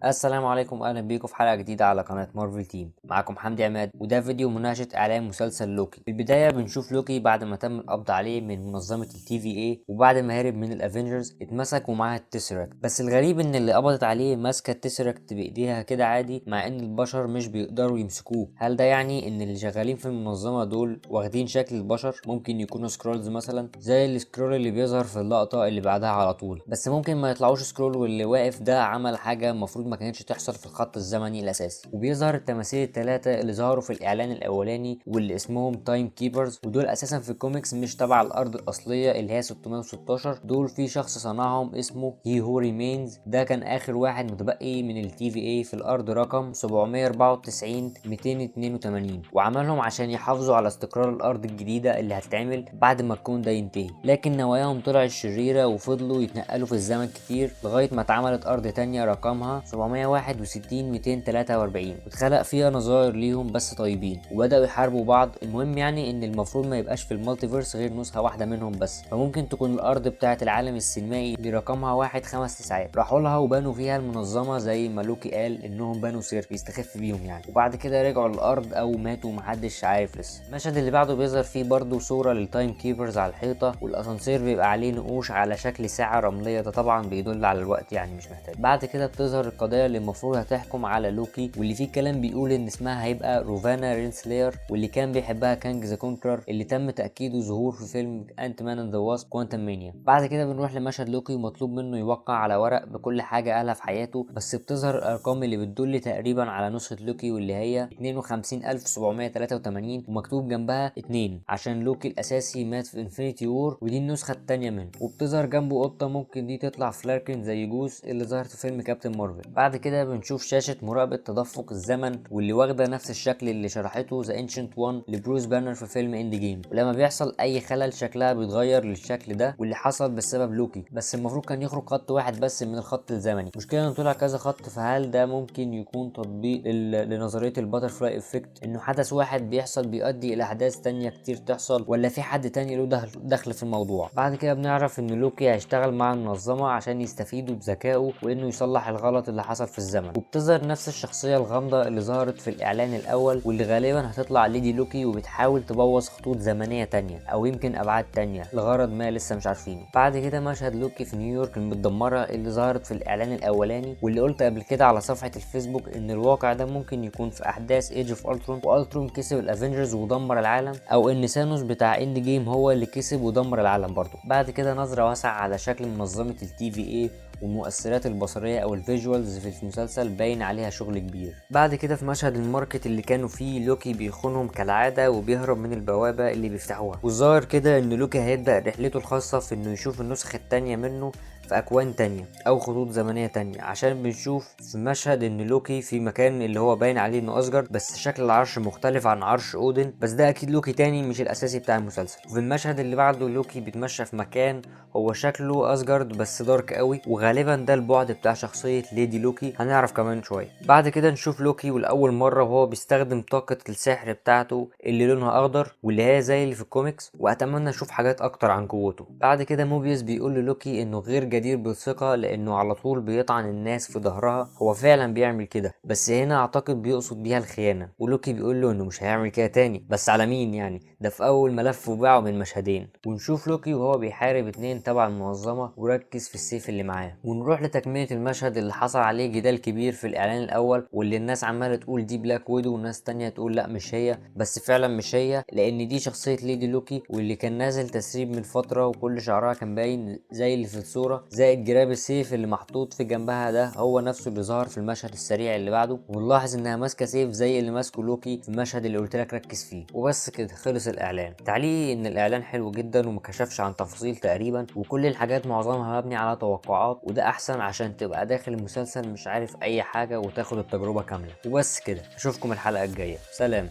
السلام عليكم، اهلا بيكم في حلقه جديده على قناه مارفل تيم. معاكم حمدي عماد، وده فيديو مناقشه اعلان مسلسل لوكي. في البدايه بنشوف لوكي بعد ما تم القبض عليه من منظمه التي في اي، وبعد ما هرب من الافينجرز اتمسك ومعاه التيسراكت. بس الغريب ان اللي قبضت عليه ماسكه التيسراكت بايديها كده عادي، مع ان البشر مش بيقدروا يمسكوه. هل ده يعني ان اللي شغالين في المنظمه دول واخدين شكل البشر؟ ممكن يكونوا سكرولز مثلا، زي السكرول اللي بيظهر في اللقطه اللي بعدها على طول. بس ممكن ما يطلعوش سكرول، واللي واقف ده عمل حاجه المفروض ما كانتش تحصل في الخط الزمني الاساسي. وبيظهر التماثيل الثلاثه اللي ظهروا في الاعلان الاولاني واللي اسمهم تايم كيبرز، ودول اساسا في الكوميكس مش تبع الارض الاصليه اللي هي 616. دول في شخص صنعهم اسمه هي هو ريمينز، ده كان اخر واحد متبقي من التي في اي في الارض رقم 794 282، وعملهم عشان يحافظوا على استقرار الارض الجديده اللي هتتعمل بعد ما الكون ده ينتهي. لكن نواياهم طلعت شريره وفضلوا يتنقلوا في الزمن كتير لغايه ما اتعملت ارض تانية رقمها 761 243، واتخلق فيها نظائر ليهم بس طيبين، وبداوا يحاربوا بعض. المهم يعني ان المفروض ما يبقاش في المالتيفيرس غير نسخه واحده منهم بس، فممكن تكون الارض بتاعه العالم السينمائي اللي رقمها 159. راحوا لها وبنوا فيها المنظمه زي ما لوكي قال انهم بنوا سيرك يستخف بيهم يعني، وبعد كده رجعوا الارض او ماتوا محدش عارف لسه. المشهد اللي بعده بيظهر فيه برضه صوره للتايم كيبرز على الحيطه، والاسانسير بيبقى عليه نقوش على شكل ساعه رمليه، ده طبعا بيدل على الوقت يعني مش محتاج. بعد كده بتظهر القضيه اللي المفروض هتحكم على لوكي، واللي فيه كلام بيقول ان اسمها هيبقى روفانا رينسلير، واللي كان بيحبها كانج ذا كونكرر، اللي تم تاكيده ظهور في فيلم انت مان اند ذا واسب كوانتم مانيا. بعد كده بنروح لمشهد لوكي ومطلوب منه يوقع على ورق بكل حاجه قالها في حياته، بس بتظهر الارقام اللي بتدل تقريبا على نسخه لوكي، واللي هي 52783، ومكتوب جنبها 2 عشان لوكي الاساسي مات في انفينيتي وور، ودي النسخه الثانيه منه. وبتظهر جنبه قطه، ممكن دي تطلع فلاركن زي جوس اللي ظهرت في فيلم كابتن مارفل. بعد كده بنشوف شاشه مراقبه تدفق الزمن، واللي واخده نفس الشكل اللي شرحته ذا انشنت وان لبروس بانر في فيلم اند جيم، ولما بيحصل اي خلل شكلها بيتغير للشكل ده، واللي حصل بسبب لوكي. بس المفروض كان يخرج خط واحد بس من الخط الزمني، مشكلة انه طلع كذا خط. فهل ده ممكن يكون تطبيق لنظريه الباترفلاي افكت، انه حدث واحد بيحصل بيؤدي الى احداث تانية كتير تحصل، ولا في حد تاني له دخل في الموضوع؟ بعد كده بنعرف ان لوكي هيشتغل مع المنظمه عشان يستفيدوا بذكائه وانه يصلح الغلط اللي حصل في الزمن. وبتظهر نفس الشخصيه الغامضه اللي ظهرت في الاعلان الاول، واللي غالبا هتطلع ليدي لوكي وبتحاول تبوظ خطوط زمنيه تانية او يمكن ابعاد تانية لغرض ما لسه مش عارفينه. بعد كده مشهد لوكي في نيويورك المتدمره اللي ظهرت في الاعلان الاولاني، واللي قلت قبل كده على صفحه الفيسبوك ان الواقع ده ممكن يكون في احداث ايج اوف الترون، والترون كسب الافنجرز ودمر العالم، او ان ثانوس بتاع اند جيم هو اللي كسب ودمر العالم برضه. بعد كده نظره واسعه على شكل منظمه التي في اي، والمؤثرات البصريه او الفيجوالز في المسلسل باين عليها شغل كبير. بعد كده في مشهد الماركت اللي كانوا فيه لوكي بيخونهم كالعاده وبيهرب من البوابه اللي بيفتحوها، والظاهر كده ان لوكي هيبدا رحلته الخاصه في انه يشوف النسخه التانية منه في اكوان تانية او خطوط زمنيه تانية، عشان بنشوف في مشهد ان لوكي في مكان اللي هو باين عليه انه اسجارد، بس شكل العرش مختلف عن عرش اودن، بس ده اكيد لوكي تاني مش الاساسي بتاع المسلسل. وفي المشهد اللي بعده لوكي بيتمشى في مكان هو شكله اسجارد بس دارك قوي، وغالبا ده البعد بتاع شخصيه ليدي لوكي، هنعرف كمان شويه. بعد كده نشوف لوكي ولاول مره وهو بيستخدم طاقه السحر بتاعته اللي لونها اخضر، واللي هي زي اللي في الكوميكس، واتمنى اشوف حاجات اكتر عن قوته. بعد كده موبيوس بيقول للوكي انه غير جدير بالثقه لانه على طول بيطعن الناس في ظهرها. هو فعلا بيعمل كده، بس هنا اعتقد بيقصد بيها الخيانه، ولوكي بيقول له انه مش هيعمل كده تاني. بس على مين يعني؟ ده في اول ملف وباعه من مشهدين. ونشوف لوكي وهو بيحارب اتنين تبع المنظمه وركز في السيف اللي معاه. ونروح لتكمله المشهد اللي حصل عليه جدال كبير في الاعلان الاول، واللي الناس عماله تقول دي بلاك ويدو وناس تانية تقول لا مش هي، بس فعلا مش هي، لان دي شخصيه ليدي لوكي، واللي كان نازل تسريب من فتره وكل شعرها كان باين زي اللي في الصوره، زائد جراب السيف اللي محطوط في جنبها ده هو نفسه اللي ظهر في المشهد السريع اللي بعده. ونلاحظ انها ماسكه سيف زي اللي ماسكه لوكي في المشهد اللي قلت لك ركز فيه. وبس كده خلص الاعلان. تعليقي ان الاعلان حلو جدا ومكشفش عن تفاصيل تقريبا، وكل الحاجات معظمها مبني على توقعات، وده احسن عشان تبقى داخل المسلسل مش عارف اي حاجه وتاخد التجربه كامله. وبس كده، اشوفكم الحلقه الجايه، سلام.